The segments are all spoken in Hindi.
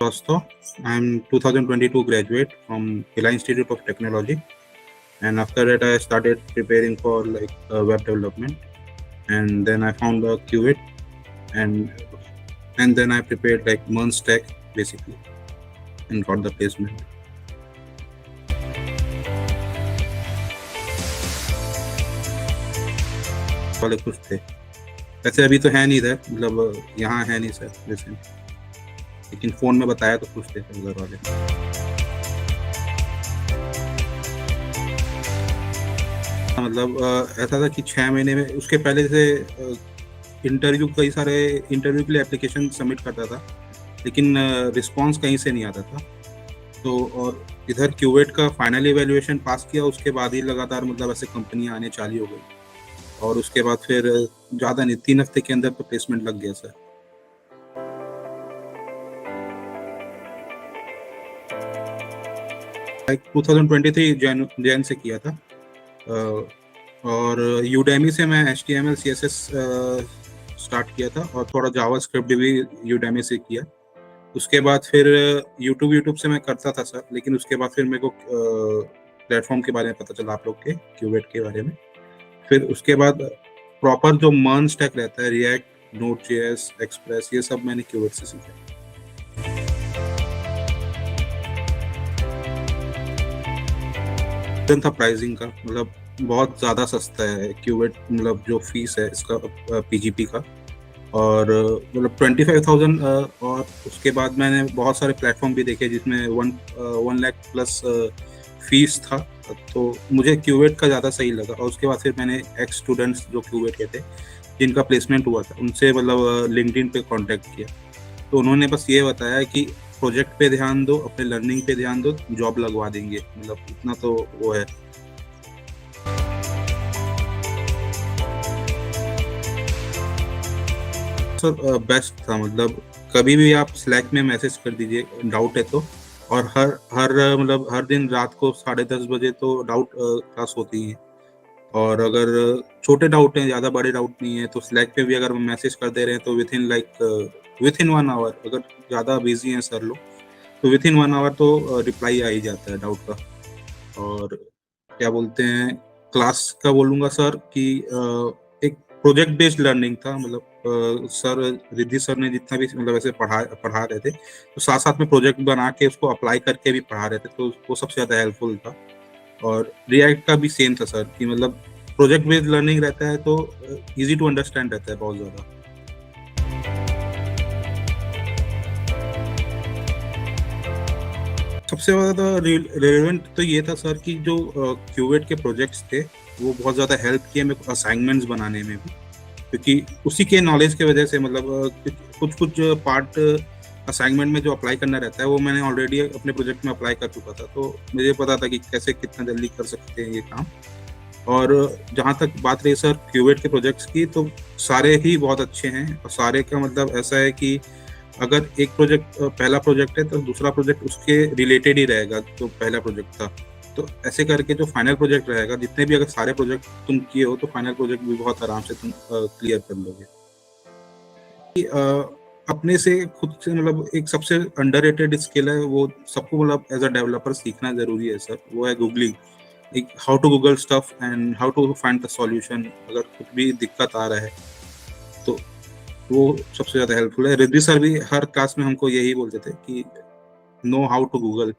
Srivastava. I'm 2022 graduate from Hila Institute of Technology, and after that I started preparing for web development, and then I found a Qubit, and then I prepared like MERN stack basically, and got the placement. वाले कुछ थे, वैसे अभी तो है नहीं इधर, मतलब यहाँ है नहीं सर वैसे, लेकिन फोन में बताया तो कुछ थे उधर वाले। मतलब ऐसा था कि 6 महीने में, उसके पहले से इंटरव्यू, कई सारे इंटरव्यू के लिए एप्लीकेशन सबमिट करता था, लेकिन रिस्पांस कहीं से नहीं आता था। तो और इधर क्यूवेट का फाइनल इवैल्यूएशन पास किया, उसके बाद ही लगातार मतलब ऐसे कंपनियां आने चालू हो गई, और उसके बाद फिर ज़्यादा नहीं, 3 हफ्ते के अंदर तो प्लेसमेंट लग गया सर। लाइक 2023 जैन से किया था, और यूडेमी से मैं HTML CSS स्टार्ट किया था, और थोड़ा जावास्क्रिप्ट भी यूडेमी से किया। उसके बाद फिर यूट्यूब से मैं करता था सर, लेकिन उसके बाद फिर मेरे को प्लेटफॉर्म के बारे में पता चला, आप लोग के क्यूवेट के बारे में। फिर उसके बाद प्रॉपर जो MERN स्टैक रहता है, रिएक्ट, नोड.js, एक्सप्रेस, ये सब मैंने क्यूवेट से सीखा। था प्राइसिंग का, मतलब बहुत ज़्यादा सस्ता है क्यूवेट, मतलब जो फीस है इसका PGP का, और मतलब 25,000। और उसके बाद मैंने बहुत सारे प्लेटफॉर्म भी देखे जिसमें 1 लाख प्लस फीस था, तो मुझे क्यूवेट का ज़्यादा सही लगा। और उसके बाद फिर मैंने एक्स स्टूडेंट्स जो क्यूवेट के थे, जिनका प्लेसमेंट हुआ था, उनसे मतलब लिंक्डइन पे कांटेक्ट किया, तो उन्होंने बस ये बताया कि प्रोजेक्ट पे ध्यान दो, अपने लर्निंग पे ध्यान दो, जॉब लगवा देंगे, मतलब इतना तो वो है। सर बेस्ट था, मतलब कभी भी आप स्लैक में मैसेज कर दीजिए, डाउट है तो, और मतलब हर दिन रात को 10:30 बजे तो डाउट क्लास होती है, और अगर छोटे डाउट हैं, ज़्यादा बड़े डाउट नहीं है, तो स्लैक पे भी अगर मैसेज कर दे रहे हैं तो विथिन 1 आवर, अगर ज़्यादा बिजी हैं सर लोग तो विथिन 1 आवर तो रिप्लाई आ ही जाता है डाउट का। और क्या बोलते हैं, क्लास का बोलूँगा सर कि एक प्रोजेक्ट बेस्ड लर्निंग था, मतलब सर रिद्धि सर ने जितना भी मतलब ऐसे पढ़ा रहे थे, तो साथ साथ में प्रोजेक्ट बना के उसको अप्लाई करके भी पढ़ा रहे थे, तो वो सबसे ज़्यादा हेल्पफुल था। और रिएक्ट का भी सेम था सर, कि मतलब प्रोजेक्ट बेस्ड लर्निंग रहता है तो इजी टू अंडरस्टैंड रहता है बहुत ज़्यादा। सबसे ज़्यादा रिलेवेंट तो ये था सर कि जो क्यूवेट के प्रोजेक्ट्स थे, वो बहुत ज़्यादा हेल्प किए मेरे को असाइनमेंट्स बनाने में भी, क्योंकि उसी के नॉलेज की वजह से, मतलब कुछ पार्ट असाइनमेंट में जो अप्लाई करना रहता है वो मैंने ऑलरेडी अपने प्रोजेक्ट में अप्लाई कर चुका था, तो मुझे पता था कि कैसे कितना जल्दी कर सकते हैं ये काम। और जहाँ तक बात रही सर क्यूवेट के प्रोजेक्ट्स की, तो सारे ही बहुत अच्छे हैं, और सारे का मतलब ऐसा है कि अगर एक प्रोजेक्ट पहला प्रोजेक्ट है तो दूसरा प्रोजेक्ट उसके रिलेटेड ही रहेगा जो पहला प्रोजेक्ट था, तो ऐसे करके जो फाइनल प्रोजेक्ट रहेगा, जितने भी अगर सारे प्रोजेक्ट तुम किए हो, तो फाइनल प्रोजेक्ट भी बहुत आराम से तुम क्लियर कर लोगे। अपने से खुद से, मतलब एक सबसे अंडररेटेड स्किल है, वो सबको मतलब एज अ डेवलपर सीखना जरूरी है सर, वो है googling. How to google stuff and how to find the solution. अगर कुछ भी दिक्कत आ रहा है तो वो सबसे ज़्यादा हेल्पफुल है। रिद्धि सर भी हर क्लास में हमको यही बोलते थे कि नो हाउ टू गूगल।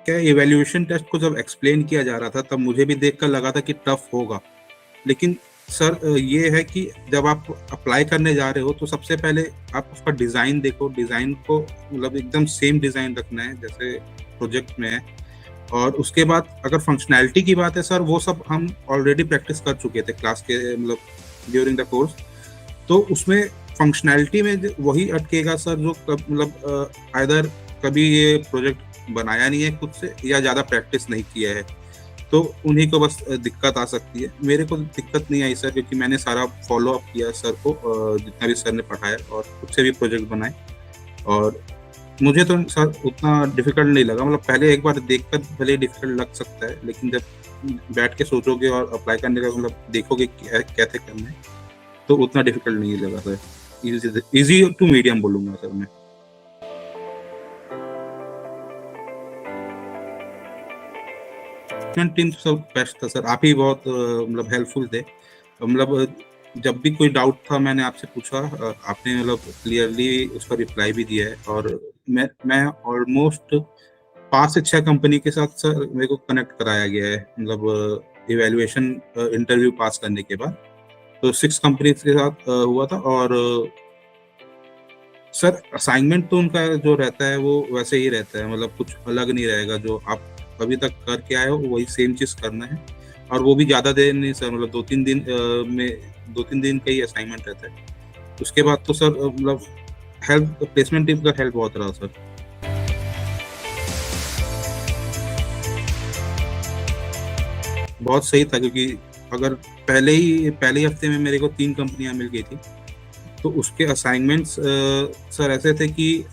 क्या इवैल्यूएशन टेस्ट को जब एक्सप्लेन किया जा रहा था, तब मुझे भी देखकर लगा था कि टफ होगा, लेकिन सर ये है कि जब आप अप्लाई करने जा रहे हो तो सबसे पहले आप उसका डिज़ाइन देखो, डिज़ाइन को मतलब एकदम सेम डिज़ाइन रखना है जैसे प्रोजेक्ट में है। और उसके बाद अगर फंक्शनैलिटी की बात है सर, वो सब हम ऑलरेडी प्रैक्टिस कर चुके थे क्लास के, मतलब ड्यूरिंग द कोर्स, तो उसमें फंक्शनैलिटी में वही अटकेगा सर जो मतलब आइदर कभी ये प्रोजेक्ट बनाया नहीं है खुद से, या ज़्यादा प्रैक्टिस नहीं किया है, तो उन्हीं को बस दिक्कत आ सकती है। मेरे को दिक्कत नहीं आई सर, क्योंकि मैंने सारा फॉलो अप किया सर को, जितना भी सर ने पढ़ाया, और खुद से भी प्रोजेक्ट बनाए, और मुझे तो सर उतना डिफिकल्ट नहीं लगा। मतलब पहले एक बार देखकर भले डिफिकल्ट लग सकता है, लेकिन जब बैठ के सोचोगे और अप्लाई करने का मतलब देखोगे कैसे करना है, तो उतना डिफिकल्ट नहीं लगा सर। इजी टू मीडियम बोलूंगा सर मैं। टीम सब बेस्ट था सर, आप ही बहुत मतलब हेल्पफुल थे। मतलब जब भी कोई डाउट था मैंने आपसे पूछा, आपने मतलब क्लियरली उसका रिप्लाई भी दिया है। और मैं ऑलमोस्ट 5 से 6 कंपनी के साथ सर मेरे को कनेक्ट कराया गया है, मतलब इवैल्यूएशन इंटरव्यू पास करने के बाद। तो 6 कंपनी के साथ हुआ था। और सर असाइनमेंट तो उनका जो रहता है वो वैसे ही रहता है, मतलब कुछ अलग नहीं रहेगा। जो आप अभी तक करके आए हो वही सेम चीज़ करना है। और वो भी ज़्यादा देर नहीं सर, मतलब 2-3 दिन में 2-3 दिन का ही असाइनमेंट रहता है। उसके बाद तो सर मतलब हेल्प प्लेसमेंट टीम का हेल्प बहुत रहा सर। बहुत सही था, क्योंकि अगर पहले ही हफ्ते में मेरे को 3 कंपनियां मिल गई थी, तो उसके असाइनमेंट्स सर ऐसे थे कि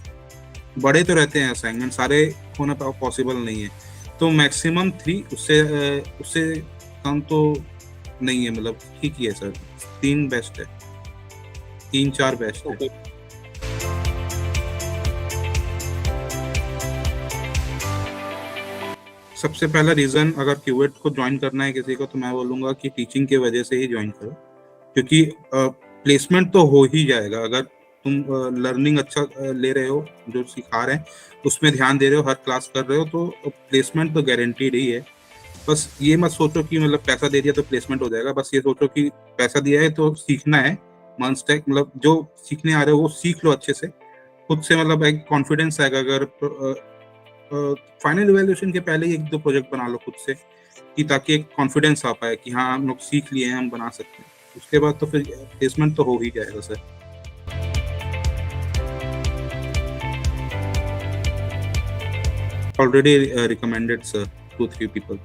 बड़े तो रहते हैं असाइनमेंट, सारे होना पॉसिबल नहीं है। तो मैक्सिमम 3, उससे कम तो नहीं है, मतलब ठीक ही है सर। 3 बेस्ट है, 3-4 बेस्ट है। सबसे पहला रीजन, अगर क्यूएट को ज्वाइन करना है किसी को, तो मैं बोलूंगा कि टीचिंग की वजह से ही ज्वाइन करो। क्योंकि प्लेसमेंट तो हो ही जाएगा अगर तुम लर्निंग अच्छा ले रहे हो, जो सिखा रहे हैं उसमें ध्यान दे रहे हो, हर क्लास कर रहे हो, तो प्लेसमेंट तो गारंटीड ही है। बस ये मत सोचो कि मतलब पैसा दे दिया तो प्लेसमेंट हो जाएगा। बस ये सोचो कि पैसा दिया है तो सीखना है। मंस्टेक मतलब जो सीखने आ रहे हो वो सीख लो अच्छे से, खुद से, मतलब एक कॉन्फिडेंस आएगा। अगर फाइनल इवैल्यूएशन के पहले ही 1-2 प्रोजेक्ट बना लो खुद से, कि ताकि एक कॉन्फिडेंस आ पाए कि हाँ हम लोग सीख लिए हैं, हम बना सकते हैं। उसके बाद तो फिर प्लेसमेंट तो हो ही जाएगा sir. Already recommended sir 2-3 people.